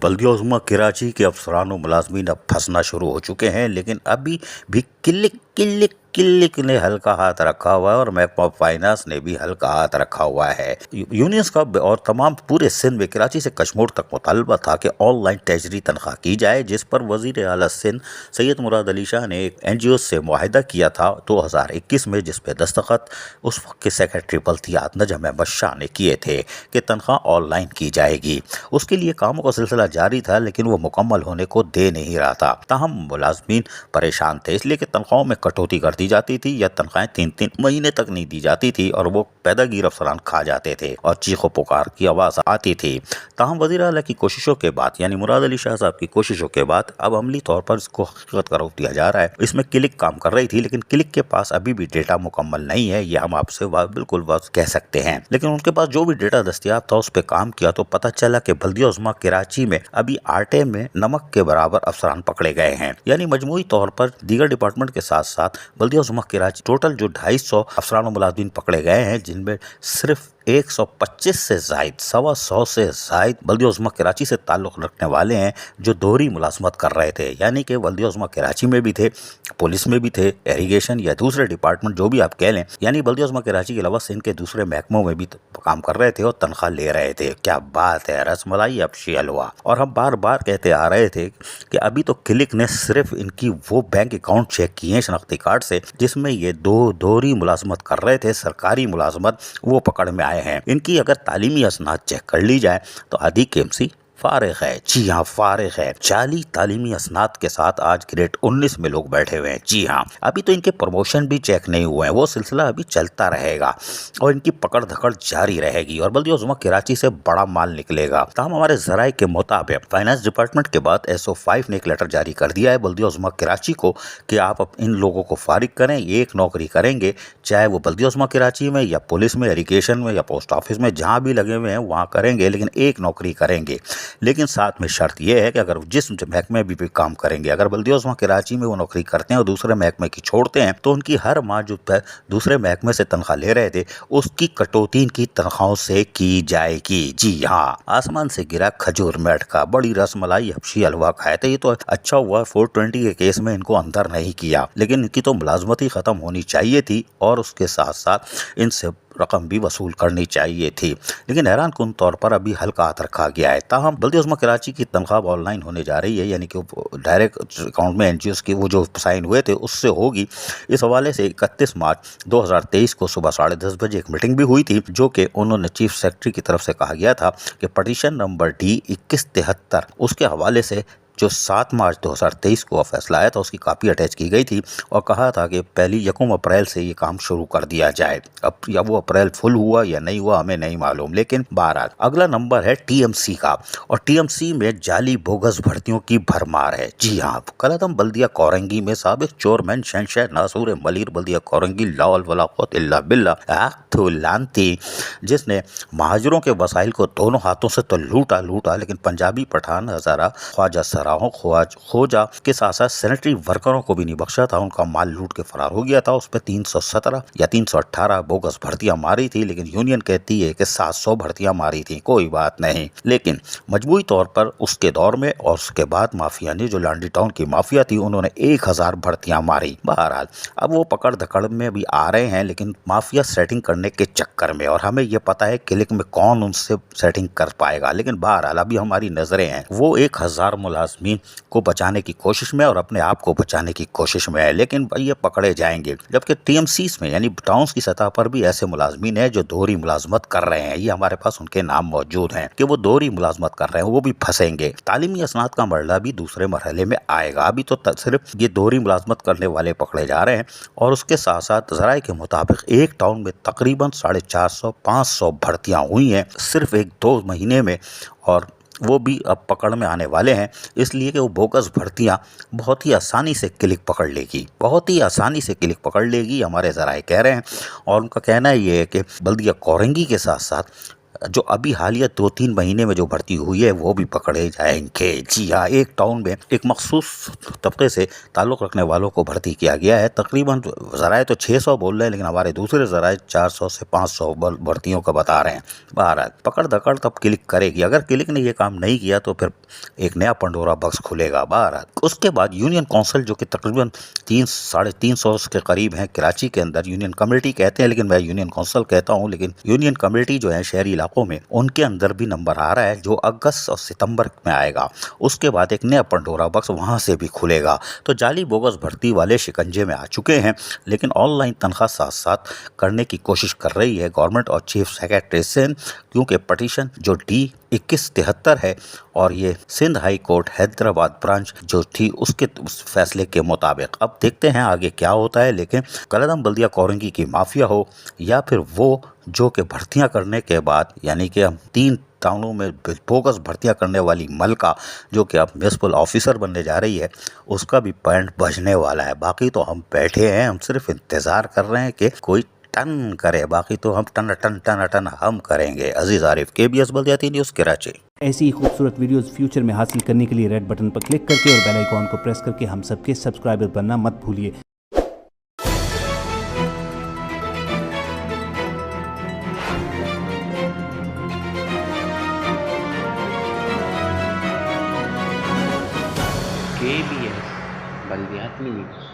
बल्दिया उज़्मा कराची के अफसरान व मुलाजमीन अब फंसना शुरू हो चुके हैं, लेकिन अभी भी क्लिक क्लिक क्लिक ने हल्का हाथ रखा हुआ है और महकमा फाइनेंस ने भी हल्का हाथ रखा हुआ है। यूनियंस का और तमाम पूरे सिंध में कराची से कश्मीर तक मुतालबा था कि ऑनलाइन ट्रेजरी तनख्वाह की जाए, जिस पर वज़ीर आला सिंध सैयद मुराद अली शाह ने एक NGO से मुआहिदा किया था 2021 में, जिस पे दस्तखत उस वक्त के सेक्रेटरी बल्दियात नजम अहमद शाह ने किए थे कि तनख्वाह ऑनलाइन की जाएगी। उसके लिए कामों का सिलसिला जारी था, लेकिन वो मुकम्मल होने को दे नहीं रहा था। ताहम मुलाजमीन परेशान थे, इसलिए कि तनख्वाहों में कटौती कर दी जाती थी या तनख्वाहें 3-3 महीने तक नहीं दी जाती थी और वो पैदागीर अफसरान खा जाते थे और चीखो पुकार की आवाज़ आती थी। ताहम वज़ीर आला की कोशिशों के बाद, यानी मुराद अली शाह साहब की कोशिशों के बाद, अब अमली तौर पर इसको हकीकत करार दिया जा रहा है। इसमें क्लिक काम कर रही थी, लेकिन क्लिक के पास अभी भी डेटा मुकम्मल नहीं है, ये हम आपसे बिल्कुल कह सकते हैं। लेकिन उनके पास जो भी डेटा दस्तियाब था उस पर काम किया तो पता चला कि बल्दिया उज़्मा कराची में अभी आटे में नमक के बराबर अफसरान पकड़े गए हैं। यानी मजमूई तौर पर दीगर डिपार्टमेंट के साथ साथ बल्दिया उज़्मा कराची टोटल जो 250 अफसरान व मुलाज़मीन पकड़े गए हैं, जिनमें सिर्फ 125 से जायद 125 से जायद बल्दिया उज़्मा कराची से ताल्लुक़ रखने वाले हैं जो दोहरी मुलाजमत कर रहे थे। यानी कि बल्दिया उज़्मा कराची में भी थे, पुलिस में भी थे, इरिगेशन या दूसरे डिपार्टमेंट जो भी आप कह लें, यानी बल्दिया उज़्मा कराची के अलावा सिंध के दूसरे महकमों में भी काम कर रहे थे और तनख्वाह ले रहे थे। क्या बात है, रसमलाई अफशी हलवा। और हम बार बार कहते आ रहे थे कि अभी तो क्लिक ने सिर्फ इनकी वो बैंक अकाउंट चेक किए हैं शनाख्ती कार्ड से जिसमें ये दोहरी मुलाजमत कर रहे थे, सरकारी मुलाजमत, वो पकड़ में आए हैं। इनकी अगर तालीमी असनाद चेक कर ली जाए तो आधी KMC फारिग है। जी हाँ, फारिग है। जाली तालीमी असनाद के साथ आज ग्रेड 19 में लोग बैठे हुए हैं। जी हाँ, अभी तो इनके प्रमोशन भी चेक नहीं हुए हैं, वो सिलसिला अभी चलता रहेगा और इनकी पकड़ धकड़ जारी रहेगी और बल्दिया उज़्मा कराची से बड़ा माल निकलेगा। तमाम हमारे ज़राए के मुताबिक फाइनेंस डिपार्टमेंट के बाद SO5 ने एक लेटर जारी कर दिया है बल्दिया उज़्मा कराची को कि आप इन लोगों को फारिग करें, एक नौकरी करेंगे, चाहे वो बल्दिया उज़्मा कराची में या पुलिस में, इरिगेशन में या पोस्ट ऑफिस में, जहाँ भी लगे हुए हैं वहाँ करेंगे, लेकिन एक नौकरी करेंगे। लेकिन साथ में शर्त यह है कि अगर जिस महकमे भी काम करेंगे, अगर बल्दिया उज़्मा कराची में वो नौकरी करते हैं और दूसरे महकमे की छोड़ते हैं तो उनकी हर माह जो दूसरे महकमे से तनख्वाह ले रहे थे उसकी कटौती इनकी तनख्वाहों से की जाएगी। जी हाँ, आसमान से गिरा खजूर में अटका, बड़ी रसमलाई हबशी हलवा खाए थे। ये तो अच्छा हुआ 420 के केस में इनको अंदर नहीं किया, लेकिन इनकी तो मुलाजमत ही खत्म होनी चाहिए थी और उसके साथ साथ इनसे रकम भी वसूल करनी चाहिए थी। लेकिन हैरान कुन तौर पर अभी हल्का हाथ रखा गया है। ताहम बल्दिया उज़्मा कराची की तनख्वाह ऑनलाइन होने जा रही है, यानी कि डायरेक्ट अकाउंट में NGOs की वो जो साइन हुए थे उससे होगी। इस हवाले से 31 मार्च 2023 को सुबह 10:30 बजे एक मीटिंग भी हुई थी, जो कि उन्होंने चीफ सेक्रेटरी की तरफ से कहा गया था कि पटिशन नंबर D 2173 उसके हवाले से जो 7 मार्च 2023 को फैसला आया था उसकी कापी अटैच की गई थी और कहा था कि 1 अप्रैल से ये काम शुरू कर दिया जाए। अब या वो अप्रैल फुल हुआ या नहीं हुआ हमें नहीं मालूम, लेकिन बहरहाल अगला नंबर है TMC का और TMC में जाली बोगस भर्तियों की भरमार है। जी हाँ, कलदम बल्दिया कोरंगी में साबिक चोरमैन शहनशाह नासूर मलिर बल्दिया कोरंगी लाल वला क़ुव्वत इल्ला बिल्लाह लानती, जिसने महाजरों के वसाइल को दोनों हाथों से तो लूटा, लेकिन पंजाबी पठान हजारा ख्वाजा सराहों खोजा के साथ साथ सैनिटरी वर्करों को भी नहीं बख्शा था। उनका माल लूट के फरार हो गया था। उस पर 317 या 318 बोगस भर्तियां मारी थी, लेकिन यूनियन कहती है कि 700 भर्तियां मारी थी। कोई बात नहीं, लेकिन मजबूरी तौर पर उसके दौर में और उसके बाद माफिया ने, जो लांडी टाउन की माफिया थी, उन्होंने 1000 भर्तियां मारी। बहरहाल अब वो पकड़ धकड़ में भी आ रहे हैं, लेकिन माफिया सेटिंग करने के चक्कर में, और हमें यह पता है क्लिक में कौन उनसे सेटिंग कर पाएगा। लेकिन बहरहाल अभी हमारी नजरें हैं वो 1000 मुलाजमीन को बचाने की कोशिश में और अपने आप को बचाने की कोशिश में है, लेकिन ये पकड़े जाएंगे। जबकि TMCs में यानी टाउन्स की सतह पर भी ऐसे मुलाजमीन हैं जो दोहरी मुलाजमत कर रहे हैं। ये हमारे पास उनके नाम मौजूद हैं कि वो दोहरी मुलाजमत कर रहे हैं, वो भी फंसेंगे। तालीमी असनाद का मरला भी दूसरे मरहले में आएगा। अभी तो सिर्फ ये दोहरी मुलाजमत करने वाले पकड़े जा रहे हैं और उसके साथ साथ ज़राए के मुताबिक एक टाउन में तकरीबन 450-500 भर्तियां हुई हैं सिर्फ 1-2 महीने में, और वो भी अब पकड़ में आने वाले हैं, इसलिए कि वो बोगस भर्तियां बहुत ही आसानी से क्लिक पकड़ लेगी, बहुत ही आसानी से क्लिक पकड़ लेगी, हमारे ज़राए कह रहे हैं। और उनका कहना ये है कि बल्दिया कोरंगी के साथ साथ जो अभी हालिया 2-3 महीने में जो भर्ती हुई है वो भी पकड़े जाएंगे। जी हाँ, एक टाउन में एक मखसूस तबके से ताल्लुक़ रखने वालों को भर्ती किया गया है। तकरीबन ज़राए तो 600 बोल रहे हैं, लेकिन हमारे दूसरे ज़राए 400 से 500 भर्तियों का बता रहे हैं। बहरहाल पकड़ दकड़ तब क्लिक करेगी। अगर क्लिक ने ये काम नहीं किया तो फिर एक नया पंडोरा बॉक्स खुलेगा। बहरहाल उसके बाद यूनियन काउंसिल, जो कि तकरीबन 300-350 के करीब हैं कराची के अंदर, यूनियन कमेटी कहते हैं लेकिन मैं यूनियन काउंसिल कहता हूँ, लेकिन यूनियन कमेटी जो है शहरी इलाकों में, उनके अंदर भी नंबर आ रहा है जो अगस्त और सितंबर में आएगा। उसके बाद एक नया पंडोरा बॉक्स वहाँ से भी खुलेगा। तो जाली बोगस भर्ती वाले शिकंजे में आ चुके हैं, लेकिन ऑनलाइन तनख्वाह साथ साथ करने की कोशिश कर रही है गवर्नमेंट और चीफ सेक्रेटरी से, क्योंकि पटिशन जो D2173 है और ये Sindh high court Hyderabad branch जो थी उसके उस फैसले के मुताबिक। अब देखते हैं आगे क्या होता है। लेकिन कलदम बल्दिया कोरंगी की माफिया हो या फिर वो जो कि भर्तियां करने के बाद, यानी कि हम 3 टाउनों में बोगस भर्तियां करने वाली मलका जो कि अब म्युनिसिपल ऑफिसर बनने जा रही है, उसका भी पॉइंट बजने वाला है। बाकी तो हम बैठे हैं, हम सिर्फ इंतज़ार कर रहे हैं कि कोई टन करे, बाकी तो हम टन टन टन टन हम करेंगे। अजीज़ आरिफ, KBS बल्दियाती न्यूज़ कराची। ऐसी ही खूबसूरत वीडियोस फ्यूचर में हासिल करने के लिए रेड बटन पर क्लिक करके और बेल आइकॉन को प्रेस करके हम सबके सब्सक्राइबर बनना मत भूलिए। KBS बल्दियाती न्यूज़।